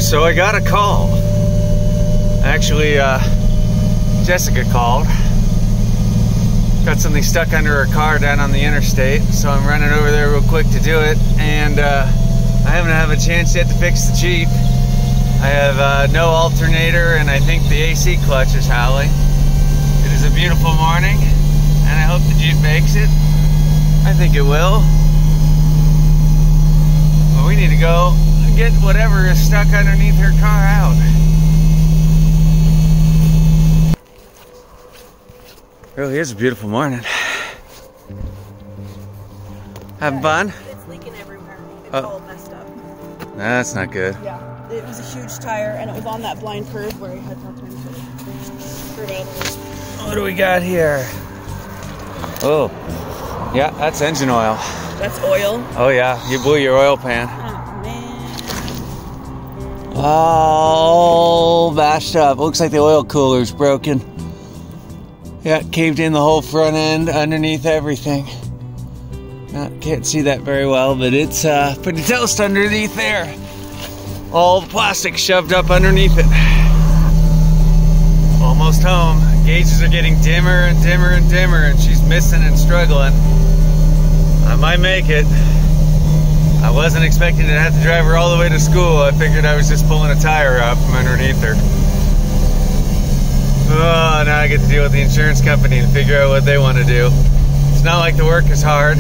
So I got a call. Actually, Jessica called. Got something stuck under her car down on the interstate, so I'm running over there real quick to do it. And I haven't had a chance yet to fix the Jeep. I have no alternator, and I think the AC clutch is howling. It is a beautiful morning, and I hope the Jeep makes it. I think it will. But we need to go get whatever is stuck underneath her car out. Really is a beautiful morning. Having fun? It's leaking everywhere. It's all messed up. That's not good. Yeah, it was a huge tire, and it was on that blind curve where he had no time to screw it. What do we got here? Oh, yeah, that's engine oil. That's oil? Oh yeah, you blew your oil pan. Oh, man. All bashed up. Looks like the oil cooler's broken. Yeah, caved in the whole front end, underneath everything. Can't see that very well, but it's pretty toast underneath there. All the plastic shoved up underneath it. Almost home. Gauges are getting dimmer and dimmer and dimmer, and she's missing and struggling. I might make it. I wasn't expecting to have to drive her all the way to school. I figured I was just pulling a tire up from underneath her. Oh, now I get to deal with the insurance company and figure out what they want to do. It's not like the work is hard.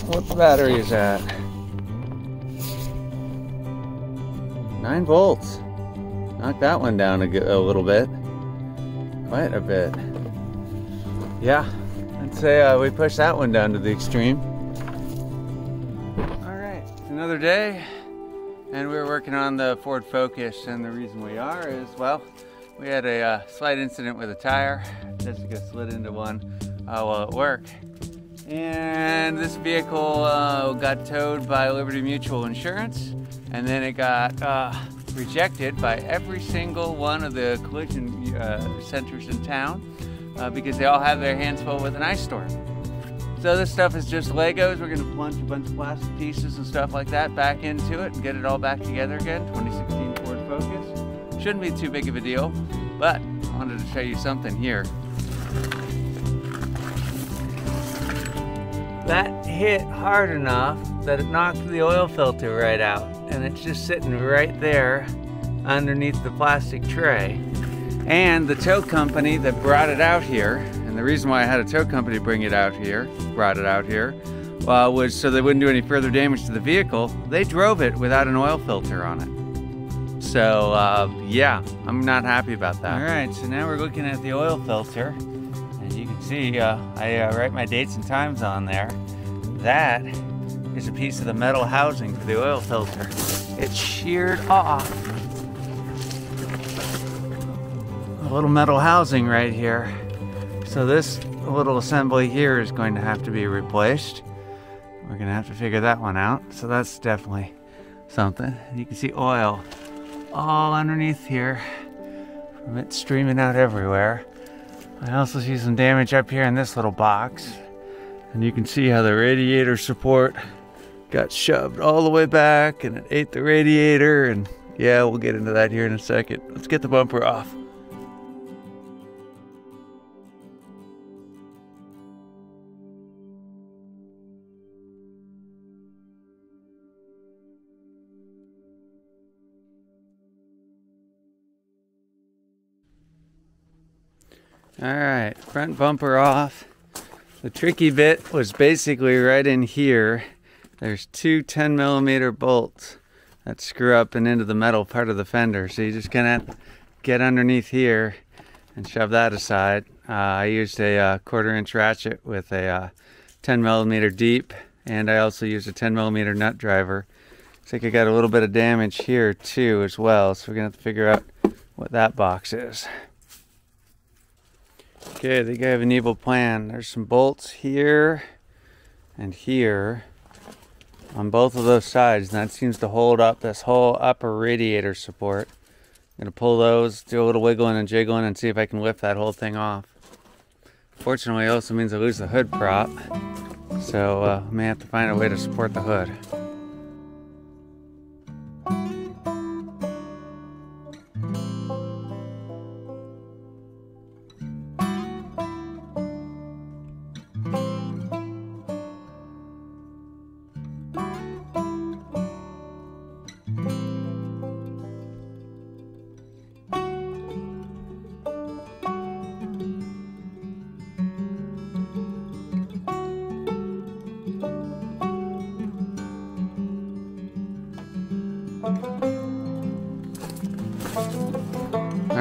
What the battery is at? 9 volts. Knock that one down a little bit. Quite a bit. Yeah, I'd say we pushed that one down to the extreme. Alright, another day. And we're working on the Ford Focus, and the reason we are is, well, we had a slight incident with a tire. Jessica slid into one while at work. And this vehicle got towed by Liberty Mutual Insurance, and then it got rejected by every single one of the collision centers in town because they all have their hands full with an ice storm. So this stuff is just Legos. We're going to plunge a bunch of plastic pieces and stuff like that back into it and get it all back together again. 2016 Ford Focus. Shouldn't be too big of a deal, but I wanted to show you something here. That hit hard enough that it knocked the oil filter right out, and it's just sitting right there underneath the plastic tray. And the tow company that brought it out here, and the reason why I had a tow company brought it out here, was so they wouldn't do any further damage to the vehicle. They drove it without an oil filter on it. So yeah, I'm not happy about that. All right, so now we're looking at the oil filter. As you can see, I write my dates and times on there. That is a piece of the metal housing for the oil filter. It's sheared off. A little metal housing right here. So this little assembly here is going to have to be replaced. We're going to have to figure that one out. So that's definitely something. You can see oil all underneath here from it streaming out everywhere. I also see some damage up here in this little box. And you can see how the radiator support got shoved all the way back and it ate the radiator. And yeah, we'll get into that here in a second. Let's get the bumper off. Alright, front bumper off. The tricky bit was basically right in here. There's two 10mm bolts that screw up and into the metal part of the fender. So you're just gonna get underneath here and shove that aside. I used a 1/4" ratchet with a 10mm deep, and I also used a 10mm nut driver. Looks like I got a little bit of damage here too as well, so we're gonna have to figure out what that box is. Okay, I think I have an evil plan. There's some bolts here and here on both of those sides, and that seems to hold up this whole upper radiator support. I'm gonna pull those, do a little wiggling and jiggling, and see if I can lift that whole thing off. Fortunately, it also means I lose the hood prop, so I may have to find a way to support the hood.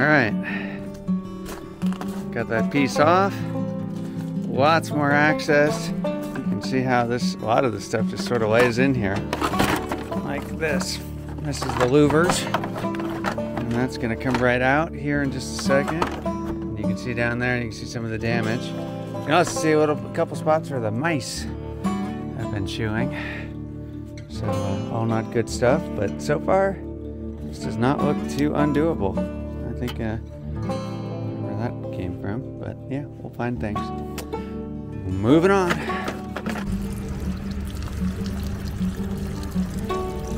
right. Got that piece off. Lots more access. You can see how a lot of this stuff just sort of lays in here. Like this. This is the louvers. And that's gonna come right out here in just a second. And you can see down there, and you can see some of the damage. You can also see a couple spots where the mice have been chewing. So all not good stuff, but so far, this does not look too undoable. I think, where that came from, but yeah, we'll find things. Moving on.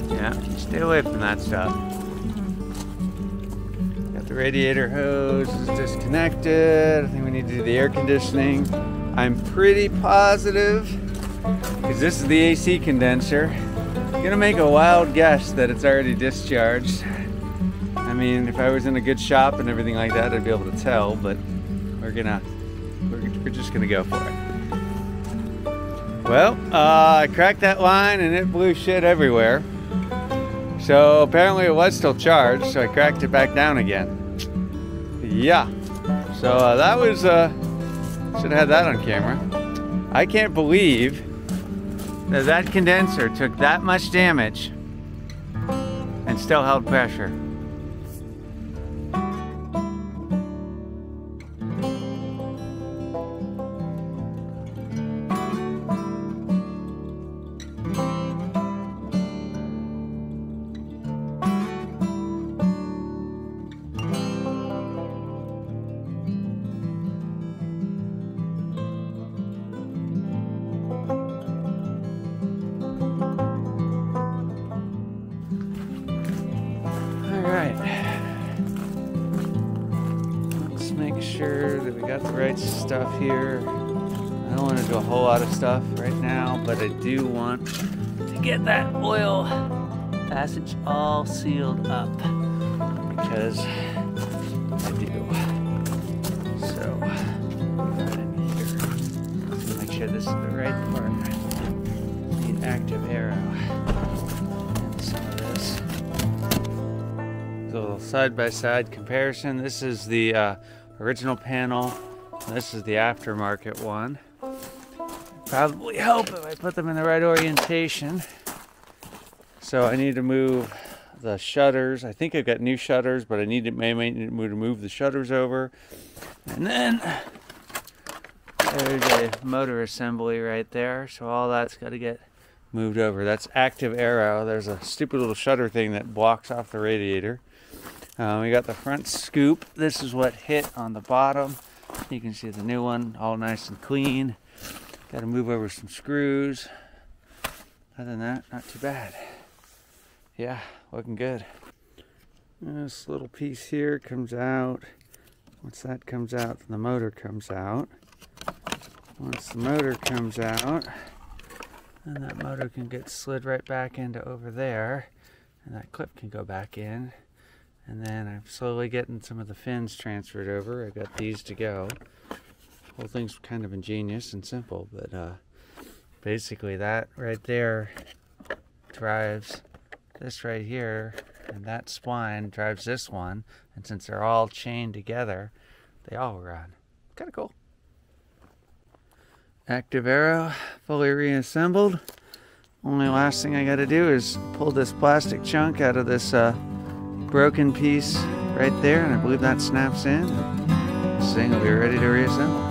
Yeah, stay away from that stuff. Got the radiator hose is disconnected. I think we need to do the air conditioning. I'm pretty positive, because this is the AC condenser. I'm gonna make a wild guess that it's already discharged. I mean, if I was in a good shop and everything like that, I'd be able to tell, but we're just gonna go for it. Well, I cracked that line and it blew shit everywhere. So apparently it was still charged, so I cracked it back down again. Yeah, so that was, should have had that on camera. I can't believe that condenser took that much damage and still held pressure. Let's make sure that we got the right stuff here. I don't want to do a whole lot of stuff right now, but I do want to get that oil passage all sealed up, because I do. So, right in here. Let's make sure this is the right part. The active arrow. And some of this. A little side-by-side comparison. This is the original panel. This is the aftermarket one. Probably help if I put them in the right orientation. So I need to move the shutters. I think I've got new shutters, but I may need to move the shutters over. And then there's a motor assembly right there. So all that's got to get moved over. That's active arrow. There's a stupid little shutter thing that blocks off the radiator. We got the front scoop. This is what hit on the bottom. You can see the new one, all nice and clean. Got to move over some screws. Other than that, not too bad. Yeah, looking good. This little piece here comes out. Once that comes out, then the motor comes out. Once the motor comes out, then that motor can get slid right back into over there, and that clip can go back in. And then I'm slowly getting some of the fins transferred over. I've got these to go. The whole thing's kind of ingenious and simple, but basically that right there drives this right here, and that spline drives this one. And since they're all chained together, they all run. Kind of cool. Active arrow, fully reassembled. Only last thing I got to do is pull this plastic chunk out of this broken piece right there, and I believe that snaps in. This thing will be ready to reassemble.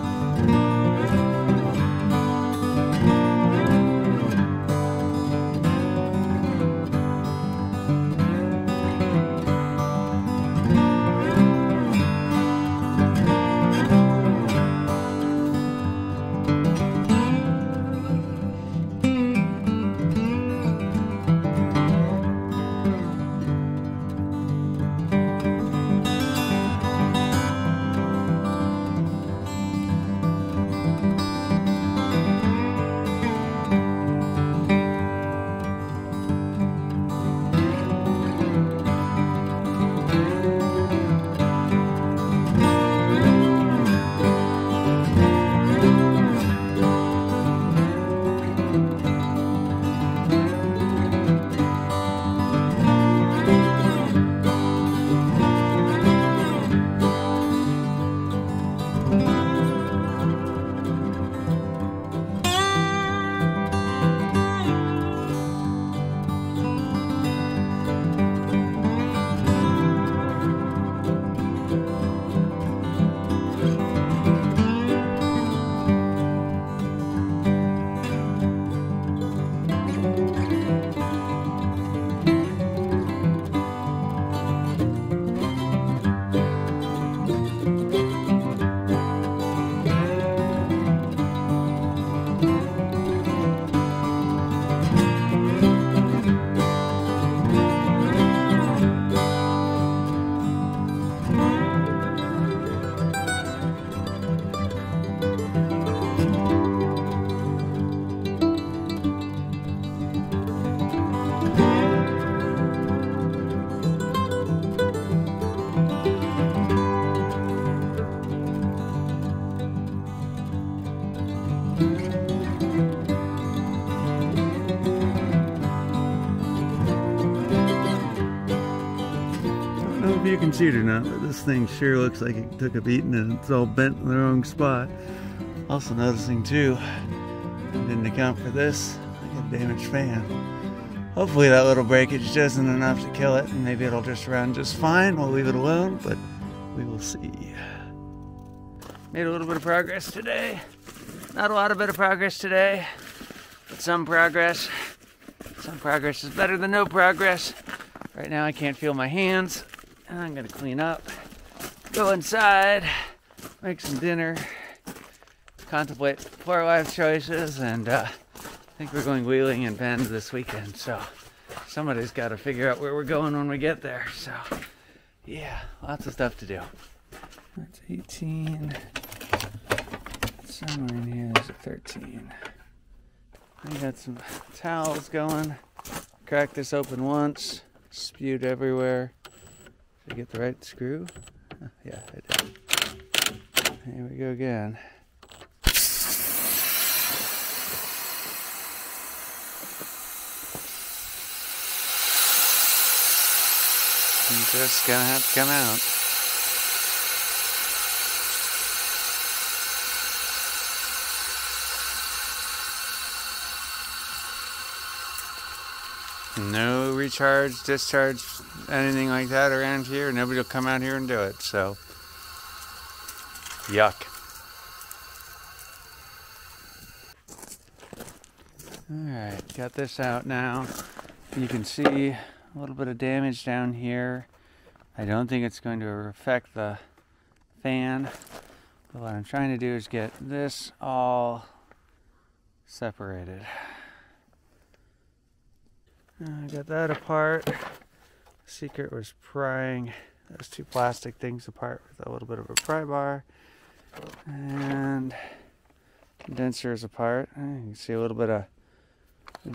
if you can see it or not, but this thing sure looks like it took a beating and it's all bent in the wrong spot. Also noticing too, didn't account for this, like a damaged fan. Hopefully that little breakage isn't enough to kill it, and maybe it'll just run just fine. We'll leave it alone, but we will see. Made a little bit of progress today. Not a lot of bit of progress today, but some progress. Some progress is better than no progress. Right now I can't feel my hands, and I'm gonna clean up, go inside, make some dinner, contemplate poor life choices, and I think we're going wheeling in Bend this weekend, so somebody's got to figure out where we're going when we get there. So yeah, lots of stuff to do. That's 18. Somewhere in here there's a 13. I got some towels going. Cracked this open once. Spewed everywhere. Did I get the right screw? Yeah, I did. Here we go again. It's just gonna have to come out. No recharge, discharge, anything like that around here. Nobody will come out here and do it, so yuck. Alright, got this out now. You can see a little bit of damage down here. I don't think it's going to affect the fan. But what I'm trying to do is get this all separated. I got that apart. Secret was prying those two plastic things apart with a little bit of a pry bar. And condenser is apart. You can see a little bit of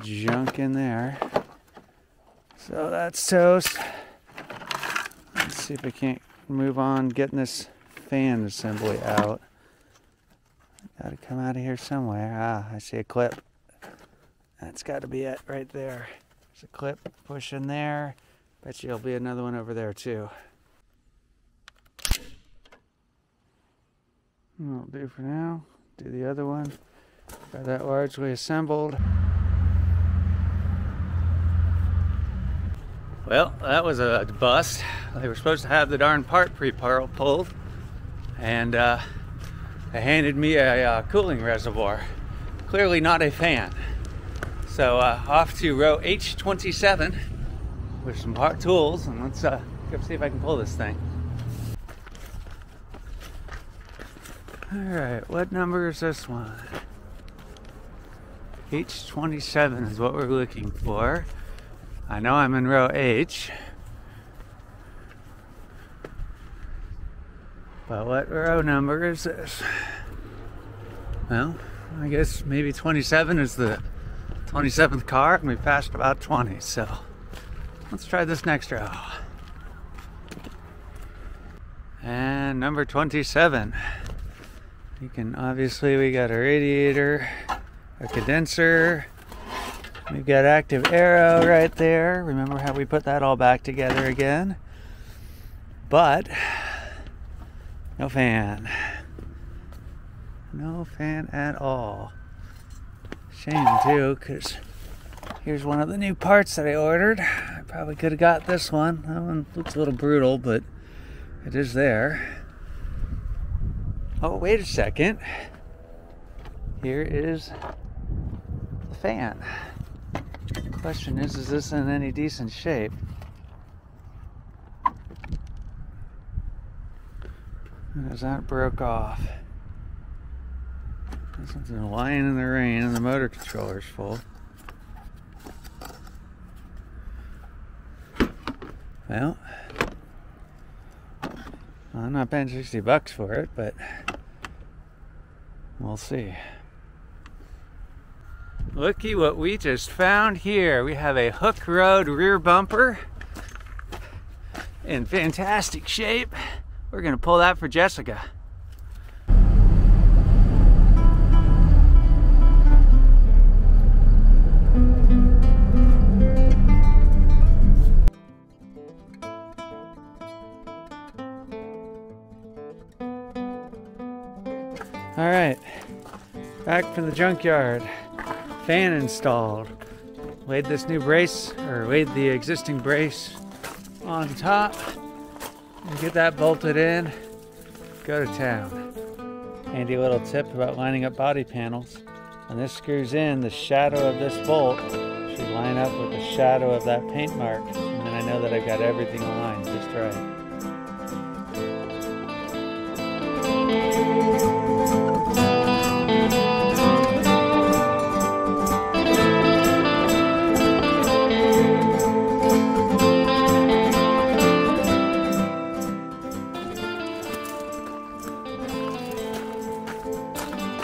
junk in there. So that's toast. Let's see if I can't move on getting this fan assembly out. Gotta come out of here somewhere. Ah, I see a clip. That's got to be it right there. There's a clip, push in there. Bet you there'll be another one over there too. That'll do for now. Do the other one. Got that largely assembled. Well, that was a bust. They were supposed to have the darn part pre-pulled, and they handed me a cooling reservoir. Clearly not a fan. So off to row H27 with some part tools, and let's go see if I can pull this thing. Alright, what number is this one? H27 is what we're looking for. I know I'm in row H. But what row number is this? Well, I guess maybe 27 is the 27th car, and we passed about 20, so let's try this next row. And number 27. You can obviously, we got a radiator, a condenser, we've got active arrow right there. Remember how we put that all back together again? But no fan. No fan at all. Shame too, because here's one of the new parts that I ordered. I probably could have got this one. That one looks a little brutal, but it is there. Oh, wait a second. Here is the fan. The question is this in any decent shape? Because that broke off. There's something lying in the rain and the motor controller's full. Well, I'm not paying $60 for it, but we'll see. Looky what we just found here. We have a hook road rear bumper in fantastic shape. We're gonna pull that for Jessica. Back from the junkyard. Fan installed. Laid this new brace, or laid the existing brace on top. And get that bolted in. Go to town. Handy little tip about lining up body panels. When this screws in, the shadow of this bolt should line up with the shadow of that paint mark. And then I know that I've got everything aligned just right.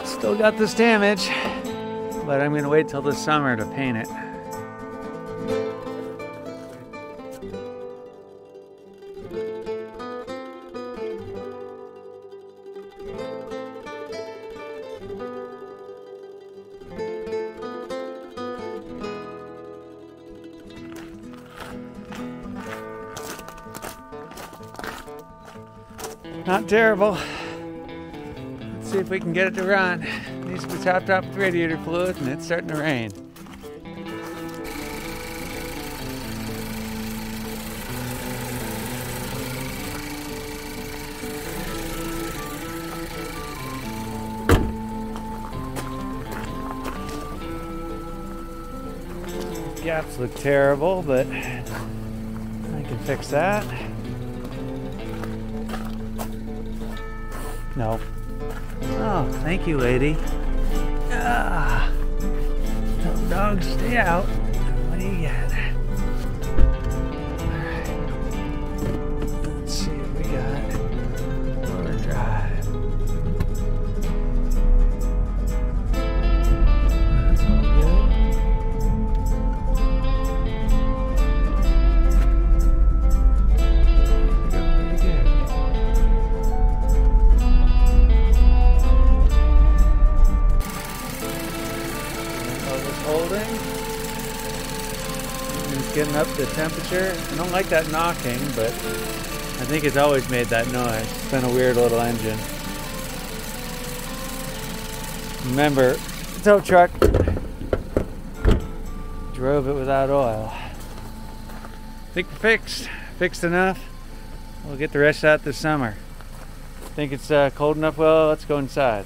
Still got this damage, but I'm gonna wait till the summer to paint it. Not terrible. Let's see if we can get it to run. It needs to be topped up with radiator fluid, and it's starting to rain. Gaps look terrible, but I can fix that. No. Oh, thank you, lady. Ah, tell the dog to stay out. What do you get? Alright. Let's see what we got. Overdrive. That's all good. Pretty good. Holding. It's getting up the temperature. I don't like that knocking, but I think it's always made that noise. It's been a weird little engine. Remember, tow truck drove it without oil. I think we're fixed. Fixed enough. We'll get the rest out this summer. Think it's cold enough? Well, let's go inside.